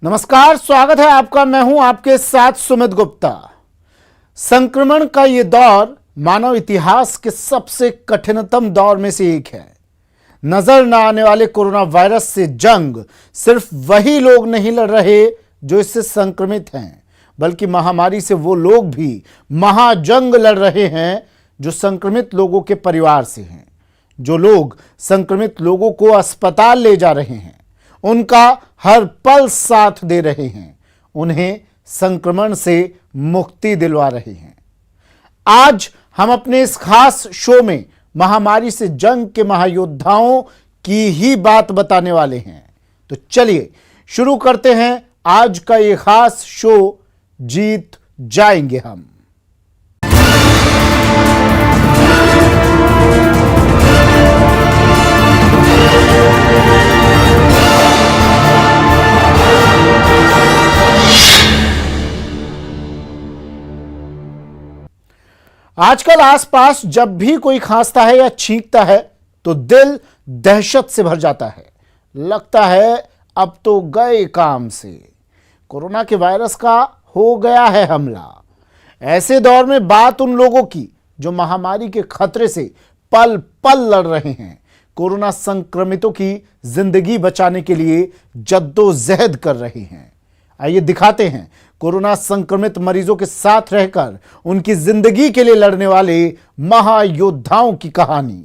नमस्कार, स्वागत है आपका। मैं हूं आपके साथ सुमित गुप्ता। संक्रमण का यह दौर मानव इतिहास के सबसे कठिनतम दौर में से एक है। नजर न आने वाले कोरोना वायरस से जंग सिर्फ वही लोग नहीं लड़ रहे जो इससे संक्रमित हैं, बल्कि महामारी से वो लोग भी महाजंग लड़ रहे हैं जो संक्रमित लोगों के परिवार से हैं। जो लोग संक्रमित लोगों को अस्पताल ले जा रहे हैं, उनका हर पल साथ दे रहे हैं, उन्हें संक्रमण से मुक्ति दिलवा रहे हैं। आज हम अपने इस खास शो में महामारी से जंग के महायोद्धाओं की ही बात बताने वाले हैं। तो चलिए शुरू करते हैं आज का ये खास शो, जीत जाएंगे हम। आजकल आसपास जब भी कोई खांसता है या छींकता है तो दिल दहशत से भर जाता है। लगता है अब तो गए काम से, कोरोना के वायरस का हो गया है हमला। ऐसे दौर में बात उन लोगों की जो महामारी के खतरे से पल पल लड़ रहे हैं, कोरोना संक्रमितों की जिंदगी बचाने के लिए जद्दोजहद कर रहे हैं। आइए दिखाते हैं कोरोना संक्रमित मरीजों के साथ रहकर उनकी जिंदगी के लिए लड़ने वाले महायोद्धाओं की कहानी।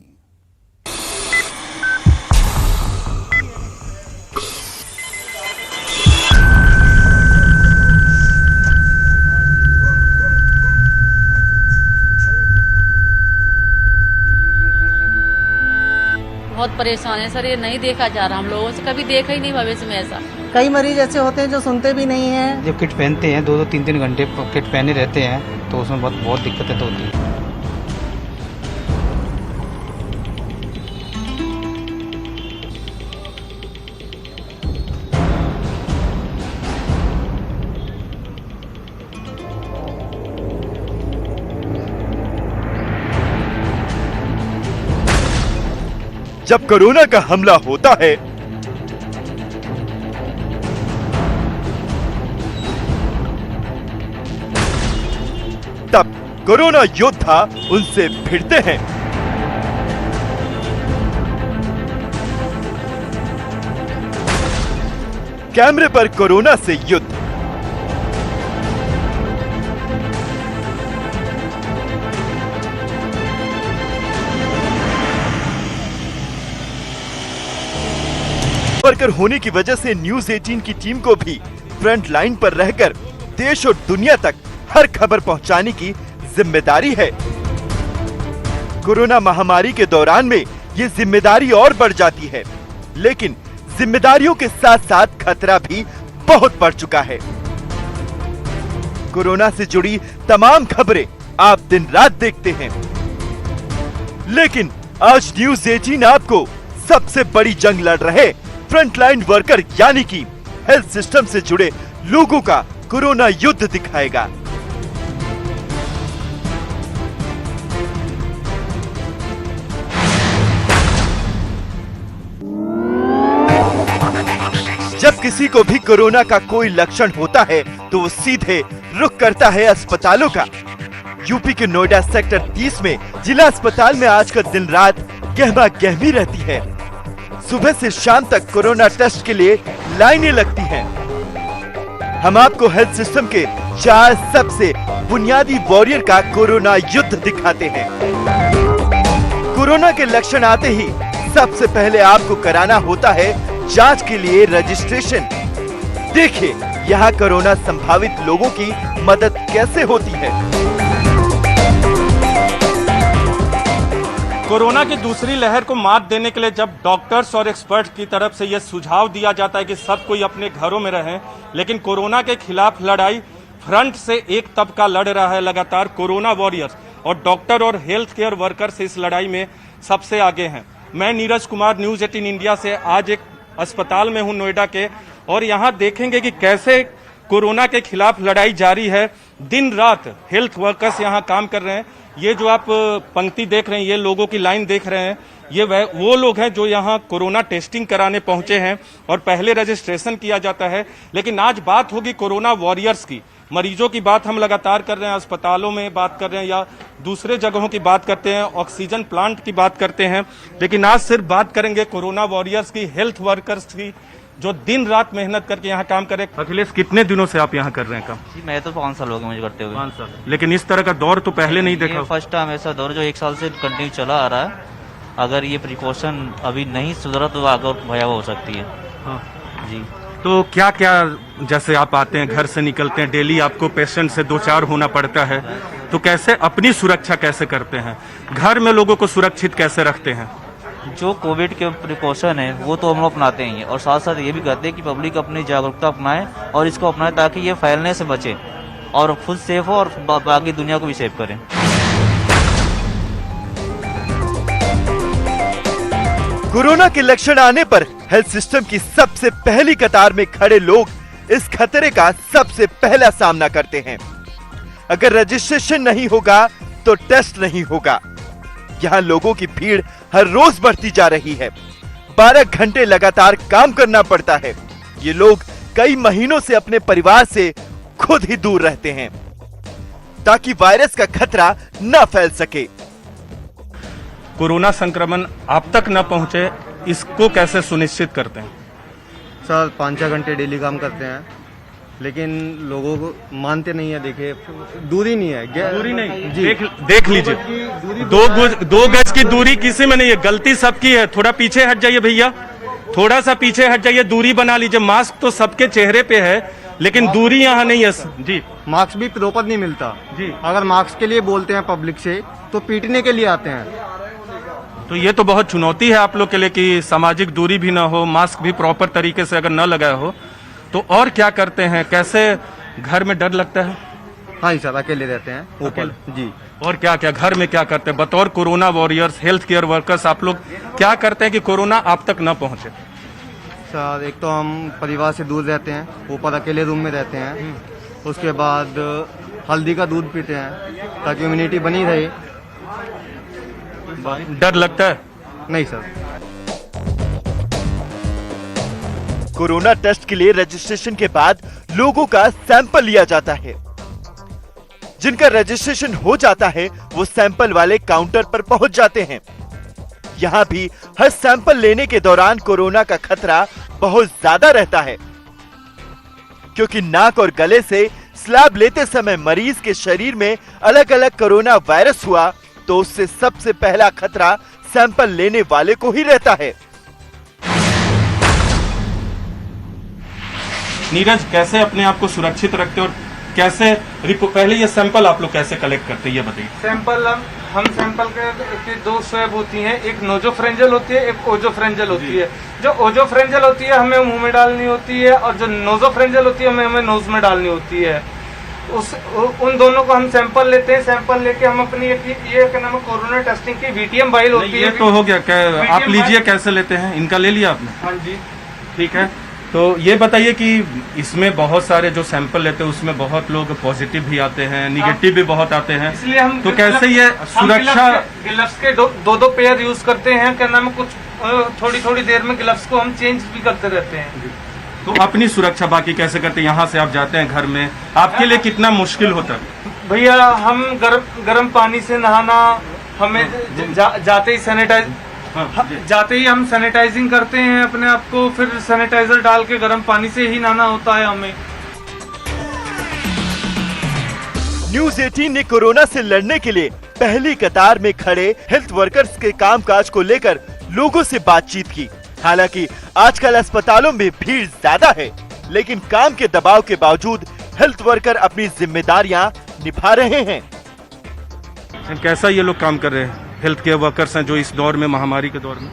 बहुत परेशान है सर, ये नहीं देखा जा रहा, हम लोगों से कभी देखा ही नहीं भविष्य में ऐसा। कई मरीज ऐसे होते हैं जो सुनते भी नहीं हैं। जब किट पहनते हैं 2-2 3-3 घंटे किट पहने रहते हैं तो उसमें बहुत दिक्कतें तो होती हैं। जब कोरोना का हमला होता है तब कोरोना योद्धा उनसे भिड़ते हैं। कैमरे पर कोरोना से युद्ध। वर्कर होने की वजह से न्यूज 18 की टीम को भी फ्रंट लाइन पर रहकर देश और दुनिया तक हर खबर पहुंचाने की जिम्मेदारी है। कोरोना महामारी के दौरान में ये जिम्मेदारी और बढ़ जाती है, लेकिन जिम्मेदारियों के साथ साथ खतरा भी बहुत बढ़ चुका है। कोरोना से जुड़ी तमाम खबरें आप दिन रात देखते हैं, लेकिन आज न्यूज 18 आपको सबसे बड़ी जंग लड़ रहे फ्रंटलाइन वर्कर यानी कि हेल्थ सिस्टम से जुड़े लोगों का कोरोना युद्ध दिखाएगा। जब किसी को भी कोरोना का कोई लक्षण होता है तो वो सीधे रुख करता है अस्पतालों का। यूपी के नोएडा सेक्टर 30 में जिला अस्पताल में आज का दिन रात गहमा गहमी रहती है। सुबह से शाम तक कोरोना टेस्ट के लिए लाइनें लगती हैं। हम आपको हेल्थ सिस्टम के 4 सबसे बुनियादी वॉरियर का कोरोना युद्ध दिखाते हैं। कोरोना के लक्षण आते ही सबसे पहले आपको कराना होता है जांच के लिए रजिस्ट्रेशन। देखिए यहाँ कोरोना संभावित लोगों की मदद कैसे होती है। कोरोना की दूसरी लहर को मात देने के लिए जब डॉक्टर्स और एक्सपर्ट्स की तरफ से यह सुझाव दिया जाता है कि सब कोई अपने घरों में रहें, लेकिन कोरोना के खिलाफ लड़ाई फ्रंट से एक तबका लड़ रहा है लगातार, कोरोना वॉरियर्स, और डॉक्टर और हेल्थ केयर वर्कर्स इस लड़ाई में सबसे आगे हैं। मैं नीरज कुमार, न्यूज 18 इंडिया से आज एक अस्पताल में हूं नोएडा के, और यहाँ देखेंगे कि कैसे कोरोना के खिलाफ लड़ाई जारी है। दिन रात हेल्थ वर्कर्स यहाँ काम कर रहे हैं। ये जो आप पंक्ति देख रहे हैं, ये लोगों की लाइन देख रहे हैं, ये वो लोग हैं जो यहाँ कोरोना टेस्टिंग कराने पहुंचे हैं और पहले रजिस्ट्रेशन किया जाता है। लेकिन आज बात होगी कोरोना वॉरियर्स की। मरीजों की बात हम लगातार कर रहे हैं, अस्पतालों में बात कर रहे हैं या दूसरे जगहों की बात करते हैं, ऑक्सीजन प्लांट की बात करते हैं, लेकिन आज सिर्फ बात करेंगे कोरोना वॉरियर्स की, हेल्थ वर्कर्स की, जो दिन रात मेहनत करके यहाँ काम कर रहे हैं। अखिलेश, कितने दिनों से आप यहाँ कर रहे हैं काम? जी मैं तो 5 साल हो गए मुझे करते हुए। 5 साल। लेकिन इस तरह का दौर तो पहले नहीं देखा। फर्स्ट टाइम ऐसा दौर जो 1 साल से कंटिन्यू चला आ रहा है। अगर ये प्रिकॉशन अभी नहीं सुधरा तो आगे भयावह हो सकती है। हाँ। जी तो क्या क्या, जैसे आप आते हैं, घर से निकलते हैं, डेली आपको पेशेंट से 2-4 होना पड़ता है, तो कैसे अपनी सुरक्षा कैसे करते हैं, घर में लोगों को सुरक्षित कैसे रखते हैं? जो कोविड के प्रिकॉशन है वो तो हम लोग अपनाते ही हैं और साथ साथ ये भी कहते हैं कि पब्लिक अपनी जागरूकता अपनाए और इसको अपनाए ताकि ये फैलने से बचे और खुद सेफ हो और बाकी दुनिया को भी सेफ करें। कोरोना के लक्षण आने पर हेल्थ सिस्टम की सबसे पहली कतार में खड़े लोग इस खतरे का सबसे पहला सामना करते हैं। अगर रजिस्ट्रेशन नहीं होगा तो टेस्ट नहीं होगा। यहाँ लोगों की भीड़ हर रोज बढ़ती जा रही है। 12 घंटे लगातार काम करना पड़ता है। ये लोग कई महीनों से अपने परिवार से खुद ही दूर रहते हैं ताकि वायरस का खतरा न फैल सके। कोरोना संक्रमण आप तक न पहुंचे, इसको कैसे सुनिश्चित करते हैं? सर 5-6 घंटे डेली काम करते हैं, लेकिन लोगों को मानते नहीं है। देखिए दूरी नहीं है, दूरी नहीं जी। देख लीजिए, 2 गज की दूरी किसी में नहीं है, गलती सबकी है। थोड़ा पीछे हट जाइए भैया, थोड़ा सा पीछे हट जाइए, दूरी बना लीजिए। मास्क तो सबके चेहरे पे है, लेकिन दूरी यहाँ नहीं है जी। मास्क भी प्रॉपर नहीं मिलता जी। अगर मास्क के लिए बोलते हैं पब्लिक से तो पीटने के लिए आते हैं। तो ये तो बहुत चुनौती है आप लोग के लिए कि सामाजिक दूरी भी ना हो, मास्क भी प्रॉपर तरीके से अगर न लगाया हो तो। और क्या करते हैं, कैसे घर में डर लगता है? हाँ जी सर, अकेले रहते हैं ऊपर जी। और क्या क्या घर में क्या करते हैं बतौर corona warriors, health care workers? आप लोग क्या करते हैं कि कोरोना आप तक न पहुंचे? सर एक तो हम परिवार से दूर रहते हैं, ऊपर अकेले रूम में रहते हैं। उसके बाद हल्दी का दूध पीते हैं ताकि इम्यूनिटी बनी रहे। डर लगता है? नहीं सर। कोरोना टेस्ट के लिए रजिस्ट्रेशन के बाद लोगों का सैंपल लिया जाता है। जिनका रजिस्ट्रेशन हो जाता है वो सैंपल वाले काउंटर पर पहुंच जाते हैं। यहां भी हर सैंपल लेने के दौरान कोरोना का खतरा बहुत ज्यादा रहता है, क्योंकि नाक और गले से स्लैब लेते समय मरीज के शरीर में अलग अलग कोरोना वायरस हुआ तो उससे सबसे पहला खतरा सैंपल लेने वाले को ही रहता है। नीरज, कैसे अपने आप को सुरक्षित रखते और कैसे पहले ये सैंपल आप लोग कैसे कलेक्ट करते हैं ये बताइए। सैंपल हम सैंपल के 2 स्वैब होती हैं, एक नोजोफ्रेंजल होती है, एक ओजोफ्रेंजल होती है। जो ओजोफ्रेंजल होती है हमें मुंह में डालनी होती है और जो नोजोफ्रेंजल होती है हमें नोज में डालनी होती है। उन दोनों को हम सैंपल लेते हैं। सैंपल लेके हम अपनी ये क्या नाम है कोरोना टेस्टिंग की VTM वाइल होती है। ये तो हो गया, आप लीजिए कैसे लेते हैं, इनका ले लिया आपने? हाँ जी ठीक है। तो ये बताइए कि इसमें बहुत सारे जो सैंपल लेते हैं उसमें बहुत लोग पॉजिटिव भी आते हैं, निगेटिव भी बहुत आते हैं, इसलिए हम तो कैसे ये सुरक्षा? ग्लव्स के 2 पेयर यूज करते हैं। क्या नाम है कुछ थोड़ी देर में ग्लव्स को हम चेंज भी करते रहते हैं। तो अपनी सुरक्षा बाकी कैसे करते हैं? यहाँ से आप जाते हैं घर में, आपके लिए कितना मुश्किल होता है? भैया हम गर्म पानी से नहाना, हमें जाते ही जाते ही हम सैनिटाइजिंग करते हैं अपने आप को, फिर सैनिटाइजर डाल के गर्म पानी से ही नहाना होता है हमें। न्यूज 18 ने कोरोना से लड़ने के लिए पहली कतार में खड़े हेल्थ वर्कर्स के कामकाज को लेकर लोगों से बातचीत की। हालांकि आजकल अस्पतालों में भीड़ ज्यादा है, लेकिन काम के दबाव के बावजूद हेल्थ वर्कर अपनी जिम्मेदारियां निभा रहे हैं। कैसा ये लोग काम कर रहे हैं, हेल्थ केयर वर्कर्स हैं जो इस दौर में, महामारी के दौर में?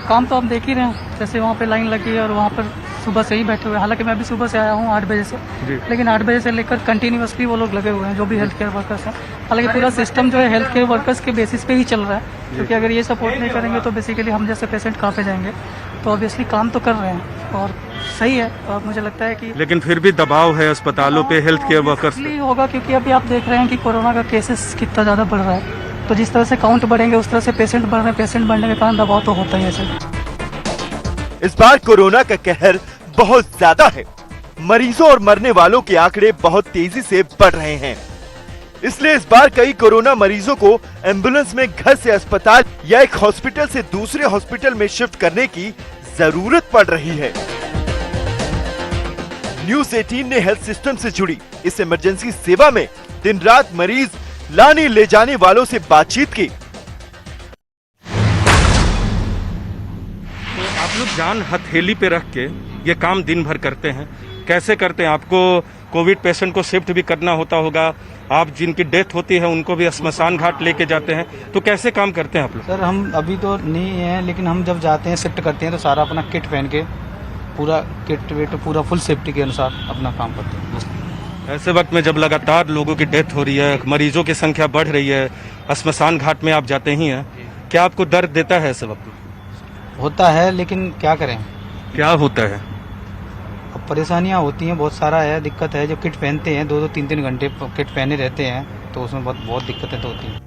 काम तो आप देख ही रहे हैं, जैसे वहाँ पे लाइन लगी है और वहाँ पर सुबह से ही बैठे हुए हैं। हालांकि मैं भी सुबह से आया हूँ 8 बजे से, लेकिन 8 बजे से लेकर कंटिन्यूअसली वो लोग लगे हुए हैं जो भी हेल्थ केयर वर्कर्स हैं। हालांकि पूरा सिस्टम जो है हेल्थ केयर वर्कर्स के बेसिस पे ही चल रहा है, क्योंकि अगर ये सपोर्ट नहीं करेंगे तो बेसिकली हम जैसे पेशेंट कहाँ पे जाएंगे। तो ऑब्वियसली काम तो कर रहे हैं और सही है, और मुझे लगता है कि लेकिन फिर भी दबाव है अस्पतालों पे हेल्थ केयर वर्कर्स पे। होगा क्योंकि अभी आप देख रहे हैं कि कोरोना का केसेस कितना ज़्यादा बढ़ रहा है। तो जिस तरह से काउंट बढ़ेंगे उस तरह से पेशेंट बढ़ रहे हैं, पेशेंट बढ़ने के कारण दबाव तो होता ही है सर। इस बार कोरोना का कहर बहुत ज्यादा है। मरीजों और मरने वालों के आंकड़े बहुत तेजी से बढ़ रहे हैं। इसलिए इस बार कई कोरोना मरीजों को एम्बुलेंस में घर से अस्पताल या एक हॉस्पिटल से दूसरे हॉस्पिटल में शिफ्ट करने की जरूरत पड़ रही है। न्यूज़ 18 ने हेल्थ सिस्टम से जुड़ी इस इमरजेंसी सेवा में दिन रात मरीज लाने ले जाने वालों से बातचीत की। तो आप लोग जान हथेली पे रख के ये काम दिन भर करते हैं, कैसे करते हैं? आपको कोविड पेशेंट को शिफ्ट भी करना होता होगा, आप जिनकी डेथ होती है उनको भी श्मशान घाट लेके जाते हैं, तो कैसे काम करते हैं आप लोग? सर हम अभी तो नहीं हैं, लेकिन हम जब जाते हैं शिफ्ट करते हैं तो सारा अपना किट पहन के पूरा किट वेट पूरा फुल सेफ्टी के अनुसार अपना काम करते हैं। ऐसे वक्त में जब लगातार लोगों की डेथ हो रही है, मरीजों की संख्या बढ़ रही है, श्मशान घाट में आप जाते ही हैं, क्या आपको दर्द देता है ऐसे वक्त? होता है, लेकिन क्या करें। क्या होता है? अब परेशानियां होती हैं, बहुत सारा है, दिक्कत है। जब किट पहनते हैं 2-2 3-3 घंटे किट पहने रहते हैं तो उसमें बहुत दिक्कतें तो होती हैं।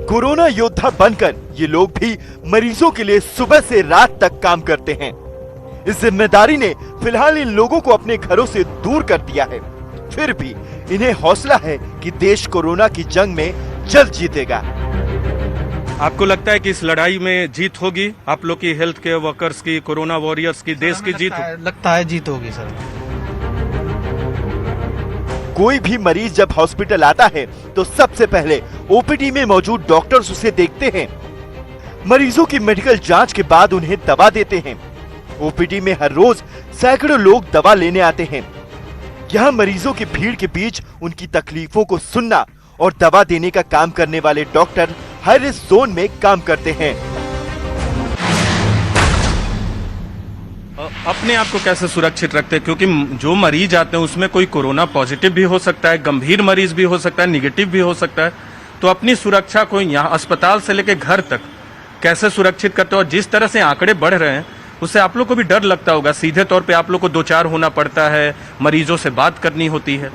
कोरोना योद्धा बनकर ये लोग भी मरीजों के लिए सुबह से रात तक काम करते हैं। इस जिम्मेदारी ने फिलहाल इन लोगों को अपने घरों से दूर कर दिया है। फिर भी इन्हें हौसला है कि देश कोरोना की जंग में जल्द जीतेगा। आपको लगता है कि इस लड़ाई में जीत होगी? आप लोग की हेल्थ केयर वर्कर्स की, कोरोना वॉरियर्स की, देश की जीत लगता है जीत होगी सर। कोई भी मरीज जब हॉस्पिटल आता है तो सबसे पहले ओपीडी में मौजूद डॉक्टर्स उसे देखते हैं। मरीजों की मेडिकल जांच के बाद उन्हें दवा देते हैं। ओपीडी में हर रोज सैकड़ों लोग दवा लेने आते हैं। यहाँ मरीजों की भीड़ के बीच उनकी तकलीफों को सुनना और दवा देने का काम करने वाले डॉक्टर हाई रिस्क जोन में काम करते हैं। अपने आप को कैसे सुरक्षित रखते हैं? क्योंकि जो मरीज आते हैं उसमें कोई कोरोना पॉजिटिव भी हो सकता है, गंभीर मरीज भी हो सकता है, निगेटिव भी हो सकता है। तो अपनी सुरक्षा को यहाँ अस्पताल से लेकर घर तक कैसे सुरक्षित करते हो? और जिस तरह से आंकड़े बढ़ रहे हैं उससे आप लोग को भी डर लगता होगा। सीधे तौर पे आप लोग को 2-4 होना पड़ता है, मरीजों से बात करनी होती है।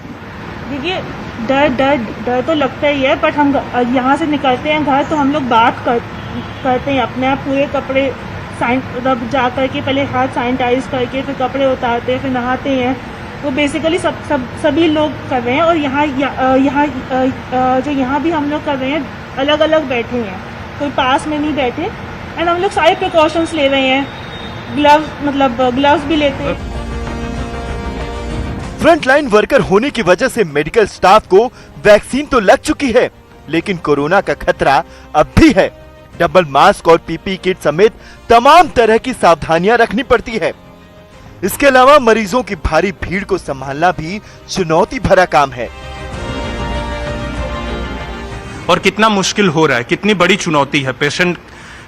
देखिए डर तो लगता ही है, बट हम यहाँ से निकलते हैं घर तो हम लोग बात करते हैं अपने आप, पूरे कपड़े जा करके पहले हाथ सैनिटाइज करके फिर कपड़े उतारते हैं, फिर नहाते हैं। वो बेसिकली सभी लोग कर रहे हैं। और यहाँ भी हम लोग कर रहे हैं, अलग अलग बैठे हैं, कोई पास में नहीं बैठे। एंड हम लोग सारे प्रिकॉशंस ले रहे हैं, ग्लव्स भी लेते हैं। फ्रंटलाइन वर्कर होने की वजह से मेडिकल स्टाफ को वैक्सीन तो लग चुकी है, लेकिन कोरोना का खतरा अब भी है। डबल मास्क और पीपी किट समेत तमाम तरह की सावधानियां रखनी पड़ती है। इसके अलावा मरीजों की भारी भीड़ को संभालना भी चुनौती भरा काम है। और कितना मुश्किल हो रहा है, कितनी बड़ी चुनौती है। पेशेंट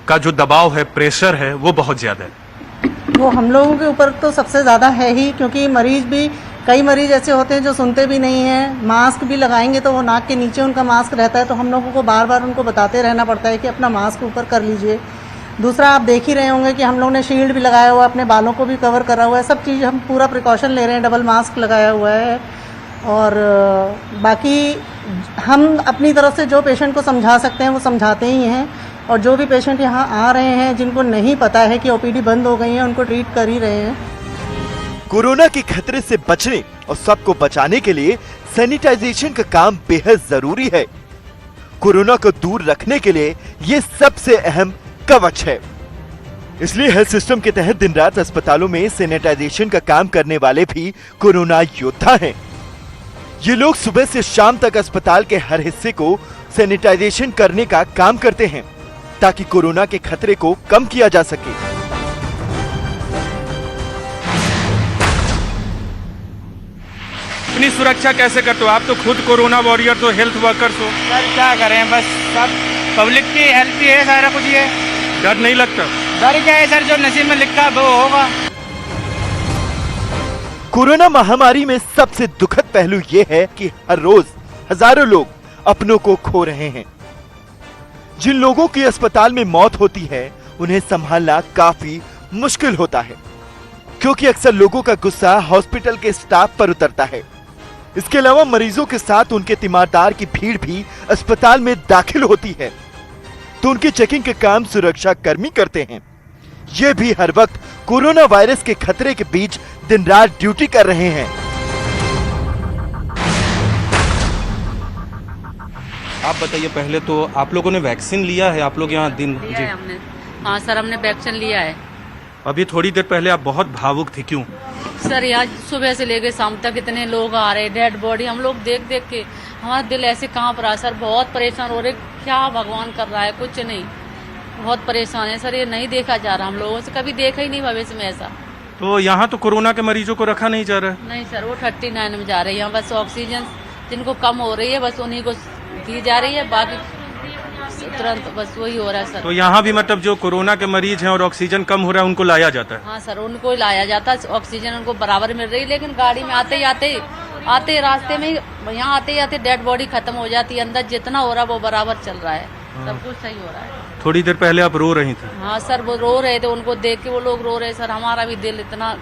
का जो दबाव है, प्रेशर है, वो बहुत ज्यादा है। वो हम लोगों के ऊपर तो सबसे ज़्यादा है ही, क्योंकि कई मरीज ऐसे होते हैं जो सुनते भी नहीं हैं। मास्क भी लगाएंगे तो वो नाक के नीचे उनका मास्क रहता है, तो हम लोगों को बार बार उनको बताते रहना पड़ता है कि अपना मास्क ऊपर कर लीजिए। दूसरा, आप देख ही रहे होंगे कि हम लोग ने शील्ड भी लगाया हुआ है, अपने बालों को भी कवर करा हुआ है, सब चीज़ हम पूरा प्रिकॉशन ले रहे हैं, डबल मास्क लगाया हुआ है। और बाकी हम अपनी तरफ से जो पेशेंट को समझा सकते हैं वो समझाते ही हैं। और जो भी पेशेंट यहाँ आ रहे हैं जिनको नहीं पता है कि ओपीडी बंद हो गई है, उनको ट्रीट कर ही रहे हैं। कोरोना के खतरे से बचने और सबको बचाने के लिए सैनिटाइजेशन का काम बेहद जरूरी है। कोरोना को दूर रखने के लिए ये सबसे अहम कवच है। इसलिए हेल्थ सिस्टम के तहत दिन रात अस्पतालों में सैनिटाइजेशन का काम करने वाले भी कोरोना योद्धा हैं। ये लोग सुबह से शाम तक अस्पताल के हर हिस्से को सैनिटाइजेशन करने का काम करते हैं, ताकि कोरोना के खतरे को कम किया जा सके। अपनी सुरक्षा कैसे करते हो? आप तो खुद कोरोना वॉरियर हो, हेल्थ वर्कर्स हो। सर क्या करें, बस सब पब्लिक की हेल्प ही है सारा कुछ। ये डर नहीं लगता? डर क्या है सर, जो नसीब में लिखा है वो होगा। कोरोना महामारी में सबसे दुखद पहलू ये है कि हर रोज हजारों लोग अपनों को खो रहे हैं। जिन लोगों की अस्पताल में मौत होती है उन्हें संभालना काफी मुश्किल होता है, क्योंकि अक्सर लोगों का गुस्सा हॉस्पिटल के स्टाफ पर उतरता है। इसके अलावा मरीजों के साथ उनके तीमारदार की भीड़ भी अस्पताल में दाखिल होती है, तो उनकी चेकिंग के काम सुरक्षा कर्मी करते हैं। ये भी हर वक्त कोरोना वायरस के खतरे के बीच दिन रात ड्यूटी कर रहे हैं। आप बताइए, पहले तो आप लोगों ने वैक्सीन लिया है? आप लोग यहाँ दिन लिया है हमने। हाँ सर, हमने वैक्सीन लिया है। अभी थोड़ी देर पहले आप बहुत भावुक थी, क्यों? सर यहाँ सुबह से लेकर शाम तक इतने लोग आ रहे, डेड बॉडी, हम लोग देख देख के हमारा दिल ऐसे कांप रहा है सर। बहुत परेशान हो रहे, क्या भगवान कर रहा है, कुछ नहीं, बहुत परेशान है सर। ये नहीं देखा जा रहा, हम लोगों से कभी देखा ही नहीं भविष्य में ऐसा। तो यहाँ तो कोरोना के मरीजों को रखा नहीं जा रहा है? नहीं सर, वो 39 में जा रहे हैं। यहाँ बस ऑक्सीजन जिनको कम हो रही है बस उन्हीं को दी जा रही है, बाकी तुरंत बस वही हो रहा है सर। तो यहाँ भी मतलब जो कोरोना के मरीज हैं और ऑक्सीजन कम हो रहा है उनको लाया जाता है? हाँ सर, उनको लाया जाता है, ऑक्सीजन उनको बराबर मिल रही है, लेकिन गाड़ी में आते ही रास्ते में यहाँ आते डेड बॉडी खत्म हो जाती है। अंदर जितना हो रहा है वो बराबर चल रहा है, सब कुछ सही हो रहा है। थोड़ी देर पहले आप रो रही थी? हाँ सर, वो रो रहे थे, उनको देख के वो लोग रो रहे सर। हमारा भी दिल इतना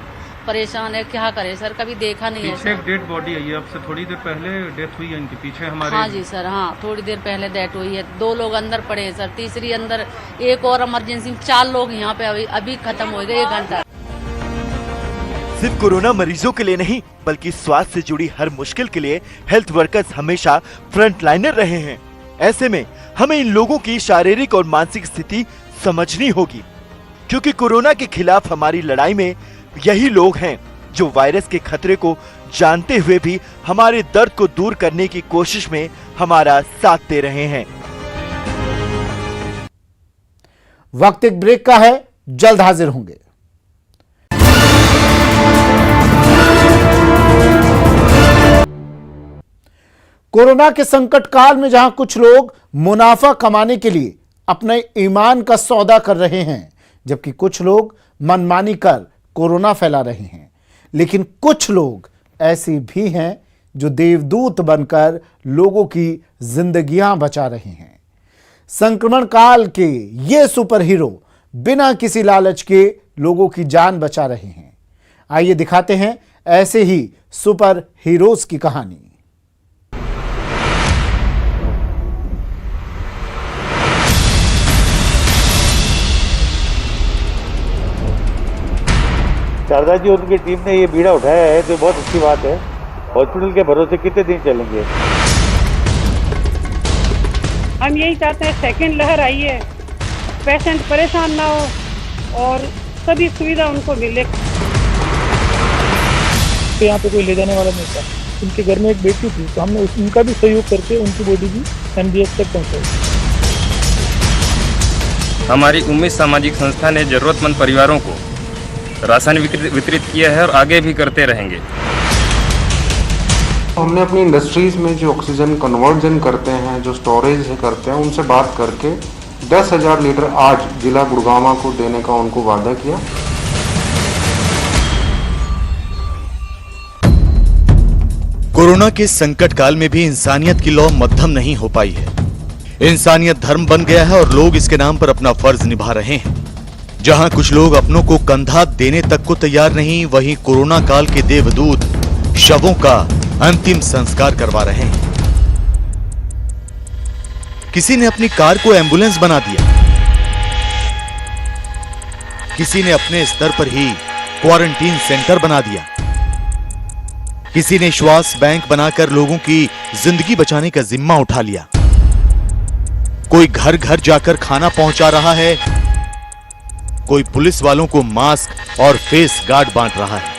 परेशान है, क्या करे सर, कभी देखा नहीं है। पीछे एक डेड बॉडी आई है, अब से थोड़ी देर पहले डेथ हुई है इनके पीछे हमारे। हाँ जी सर, हाँ थोड़ी देर पहले डेथ हुई है। 2 लोग अंदर पड़े हैं सर, तीसरी अंदर, एक और इमरजेंसी में, 4 लोग यहाँ पे अभी खत्म हो गए 1 घंटा। सिर्फ कोरोना मरीजों के लिए नहीं, बल्कि स्वास्थ्य से जुड़ी हर मुश्किल के लिए हेल्थ वर्कर्स हमेशा फ्रंट लाइनर रहे हैं। ऐसे में हमें इन लोगों की शारीरिक और मानसिक स्थिति समझनी होगी, क्योंकि कोरोना के खिलाफ हमारी लड़ाई में यही लोग हैं जो वायरस के खतरे को जानते हुए भी हमारे दर्द को दूर करने की कोशिश में हमारा साथ दे रहे हैं। वक्त एक ब्रेक का है, जल्द हाजिर होंगे। कोरोना के संकट काल में जहां कुछ लोग मुनाफा कमाने के लिए अपने ईमान का सौदा कर रहे हैं, जबकि कुछ लोग मनमानी कर कोरोना फैला रहे हैं, लेकिन कुछ लोग ऐसे भी हैं जो देवदूत बनकर लोगों की जिंदगियां बचा रहे हैं। संक्रमण काल के ये सुपर हीरो बिना किसी लालच के लोगों की जान बचा रहे हैं। आइए दिखाते हैं ऐसे ही सुपर हीरोज की कहानी। शारदा जी, उनकी टीम ने ये बीड़ा उठाया है तो बहुत अच्छी बात है। हॉस्पिटल के भरोसे कितने दिन चलेंगे? हम यही चाहते हैं सेकंड लहर आई है, पेशेंट परेशान ना हो और सभी सुविधा उनको मिले। तो यहाँ पे कोई ले जाने वाला नहीं था, उनके घर में एक बेटी थी, तो हमने उनका भी सहयोग करके उनकी बॉडी भी MBS तक पहुँचाई। हमारी उम्मीद सामाजिक संस्था ने जरूरतमंद परिवारों को राशन वितरित किया है और आगे भी करते रहेंगे। हमने अपनी इंडस्ट्रीज में जो ऑक्सीजन कन्वर्जन करते हैं, जो स्टोरेज करते हैं, उनसे बात करके 10,000 लीटर आज जिला गुड़गांव को देने का उनको वादा किया। कोरोना के संकट काल में भी इंसानियत की लौ मध्यम नहीं हो पाई है। इंसानियत धर्म बन गया है और लोग इसके नाम पर अपना फर्ज निभा रहे हैं। जहां कुछ लोग अपनों को कंधा देने तक को तैयार नहीं, वहीं कोरोना काल के देवदूत शवों का अंतिम संस्कार करवा रहे हैं। किसी ने अपनी कार को एम्बुलेंस बना दिया, किसी ने अपने स्तर पर ही क्वारंटीन सेंटर बना दिया, किसी ने श्वास बैंक बनाकर लोगों की जिंदगी बचाने का जिम्मा उठा लिया। कोई घर घर जाकर खाना पहुंचा रहा है, कोई पुलिस वालों को मास्क और फेस गार्ड बांट रहा है,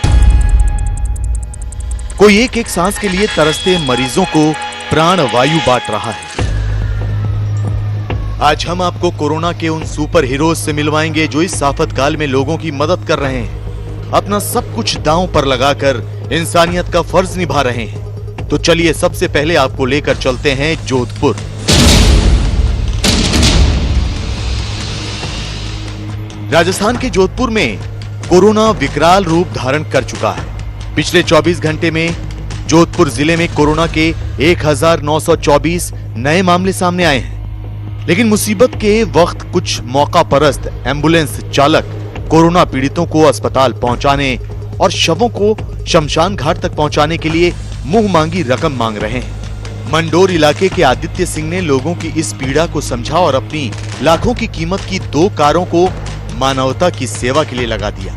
कोई एक एक सांस के लिए तरसते मरीजों को प्राण वायु बांट रहा है। आज हम आपको कोरोना के उन सुपर हीरोज से मिलवाएंगे जो इस आफतकाल में लोगों की मदद कर रहे हैं, अपना सब कुछ दांव पर लगाकर इंसानियत का फर्ज निभा रहे हैं। तो चलिए सबसे पहले आपको लेकर चलते हैं जोधपुर। राजस्थान के जोधपुर में कोरोना विकराल रूप धारण कर चुका है। पिछले 24 घंटे में जोधपुर जिले में कोरोना के 1924 नए मामले सामने आए हैं। लेकिन मुसीबत के वक्त कुछ मौका परस्त एम्बुलेंस चालक कोरोना पीड़ितों को अस्पताल पहुंचाने और शवों को शमशान घाट तक पहुंचाने के लिए मुंह मांगी रकम मांग रहे हैं। मंडोर इलाके के आदित्य सिंह ने लोगों की इस पीड़ा को समझा और अपनी लाखों की कीमत की 2 कारों को मानवता की सेवा के लिए लगा दिया।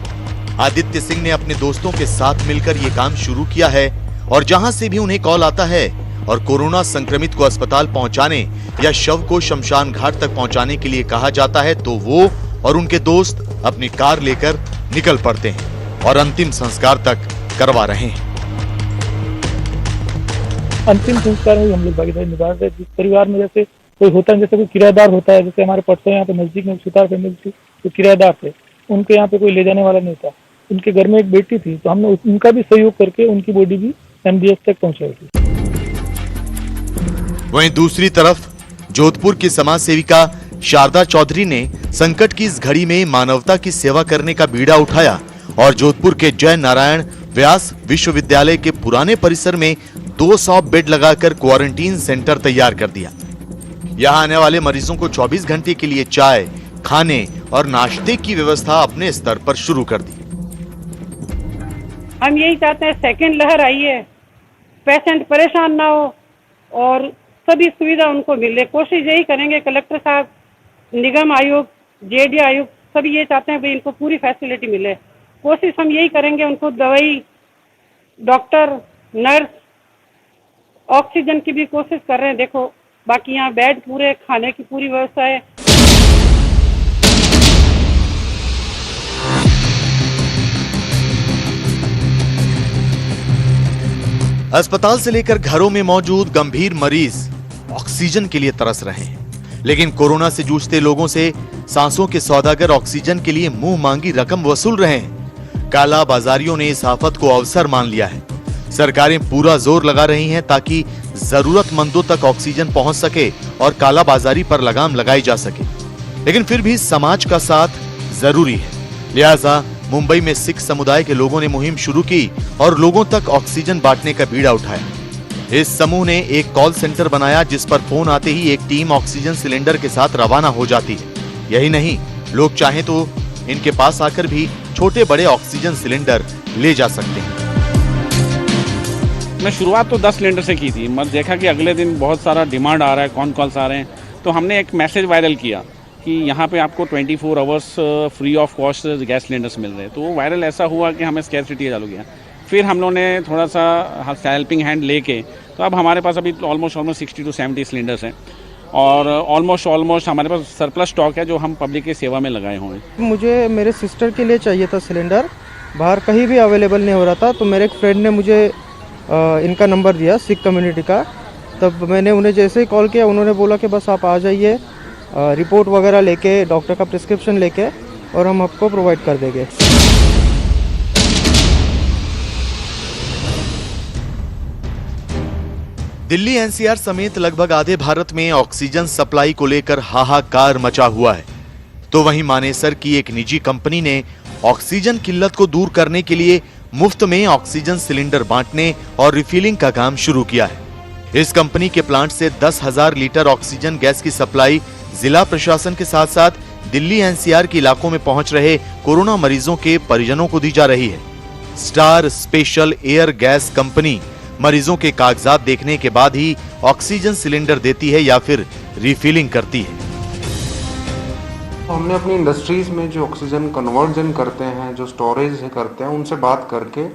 आदित्य सिंह ने अपने दोस्तों के साथ मिलकर ये काम शुरू किया है और जहां से भी उन्हें कॉल आता है और कोरोना संक्रमित को अस्पताल पहुंचाने या शव को शमशान घाट तक पहुंचाने के लिए कहा जाता है तो वो और उनके दोस्त अपनी कार लेकर निकल पड़ते हैं और अंतिम संस्कार तक करवा रहे हैं। अंतिम संस्कार में हम लोग भागीदारी निभा रहे हैं। जिस परिवार में जैसे कोई होता है, जैसे कोई किराएदार होता है, जैसे हमारे परसों यहाँ पे नजदीक में सुतार फैमिली थी, तो किराएदार थे, उनके यहाँ पे कोई ले जाने वाला नहीं था। उनके घर में एक बेटी थी, तो हमने उनका भी सहयोग करके उनकी बॉडी भी MDS तक पहुंचाई थी। वहीं दूसरी तरफ जोधपुर की समाज सेविका शारदा चौधरी ने संकट की इस घड़ी में मानवता की सेवा करने का बीड़ा उठाया और जोधपुर के जय नारायण व्यास विश्वविद्यालय के पुराने परिसर में 200 बेड लगाकर क्वारंटीन सेंटर तैयार कर दिया। यहां आने वाले मरीजों को 24 घंटे के लिए चाय, खाने और नाश्ते की व्यवस्था अपने स्तर पर शुरू कर दी। हम यही चाहते हैं सेकंड लहर आई है, पेशेंट परेशान ना हो और सभी सुविधा उनको मिले। कोशिश यही करेंगे, कलेक्टर साहब, निगम आयुक्त, JDA आयुक्त सभी ये चाहते हैं भाई इनको पूरी फैसिलिटी मिले। कोशिश हम यही करेंगे, उनको दवाई, डॉक्टर, नर्स, ऑक्सीजन की भी कोशिश कर रहे हैं। देखो बाकी यहाँ बेड पूरे, खाने की पूरी व्यवस्था है। अस्पताल से लेकर घरों में मौजूद गंभीर मरीज ऑक्सीजन के लिए तरस रहे हैं, लेकिन कोरोना से जूझते लोगों से सांसों के सौदागर ऑक्सीजन के लिए मुंह मांगी रकम वसूल रहे हैं। काला बाजारियों ने इस आफत को अवसर मान लिया है। सरकारें पूरा जोर लगा रही हैं ताकि जरूरतमंदों तक ऑक्सीजन पहुंच सके और काला बाजारी पर लगाम लगाई जा सके, लेकिन फिर भी समाज का साथ जरूरी है। लिहाजा मुंबई में सिख समुदाय के लोगों ने मुहिम शुरू की और लोगों तक ऑक्सीजन बांटने का बीड़ा उठाया। इस समूह ने एक कॉल सेंटर बनाया जिस पर फोन आते ही एक टीम ऑक्सीजन सिलेंडर के साथ रवाना हो जाती है। यही नहीं, लोग चाहें तो इनके पास आकर भी छोटे बड़े ऑक्सीजन सिलेंडर ले जा सकते हैं। मैं शुरुआत तो 10 सिलेंडर से की थी, मैं देखा कि अगले दिन बहुत सारा डिमांड आ रहा है, कॉल्स आ रहे हैं, तो हमने एक मैसेज वायरल किया कि यहाँ पे आपको 24 hours free of cost gas cylinders मिल रहे हैं। तो वो वायरल ऐसा हुआ कि हमें स्कैरसिटी चालू किया। फिर हम लोगों ने थोड़ा सा हेल्पिंग हैंड लेके, तो अब हमारे पास अभी ऑलमोस्ट 60 to 70 सिलेंडर्स हैं और ऑलमोस्ट हमारे पास सरप्लस स्टॉक है जो हम पब्लिक की सेवा में लगाए हुए हैं। मुझे मेरे सिस्टर के लिए चाहिए था सिलेंडर, बाहर कहीं भी अवेलेबल नहीं हो रहा था, तो मेरे एक फ्रेंड ने मुझे इनका नंबर दिया, सिख कम्युनिटी का। तब मैंने उन्हें जैसे ही कॉल किया, उन्होंने बोला कि बस आप आ जाइए, रिपोर्ट वगैरह लेके, डॉक्टर का प्रिस्क्रिप्शन लेके, और हम आपको प्रोवाइड कर देंगे। दिल्ली NCR समेत लगभग आधे भारत में ऑक्सीजन सप्लाई को लेकर हाहाकार मचा हुआ है, तो वहीं मानेसर की एक निजी कंपनी ने ऑक्सीजन किल्लत को दूर करने के लिए मुफ्त में ऑक्सीजन सिलेंडर बांटने और रिफिलिंग का काम शुरू किया है। इस कंपनी के प्लांट से 10,000 लीटर ऑक्सीजन गैस की सप्लाई जिला प्रशासन के साथ साथ दिल्ली NCR के इलाकों में पहुंच रहे कोरोना मरीजों के परिजनों को दी जा रही है। Star special air gas company मरीजों के कागजात देखने के बाद ही ऑक्सीजन सिलेंडर देती है या फिर रिफिलिंग करती है। हमने अपनी इंडस्ट्रीज में जो ऑक्सीजन कन्वर्जन करते हैं, जो स्टोरेज करते हैं, उनसे बात करके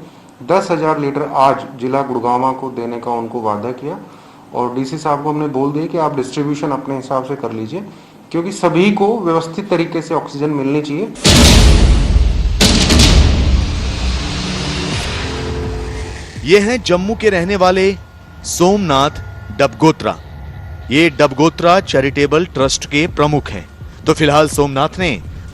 10,000 लीटर आज जिला गुड़गांव को देने का उनको वादा किया और DC साहब को हमने बोल दिया कि आप डिस्ट्रीब्यूशन अपने हिसाब से कर लीजिए, क्योंकि सभी को व्यवस्थित तरीके से ऑक्सीजन मिलनी चाहिए। ये हैं जम्मू के रहने वाले सोमनाथ डबगोत्रा। ये डबगोत्रा चैरिटेबल ट्रस्ट के प्रमुख हैं। तो फिलहाल सोमनाथ ने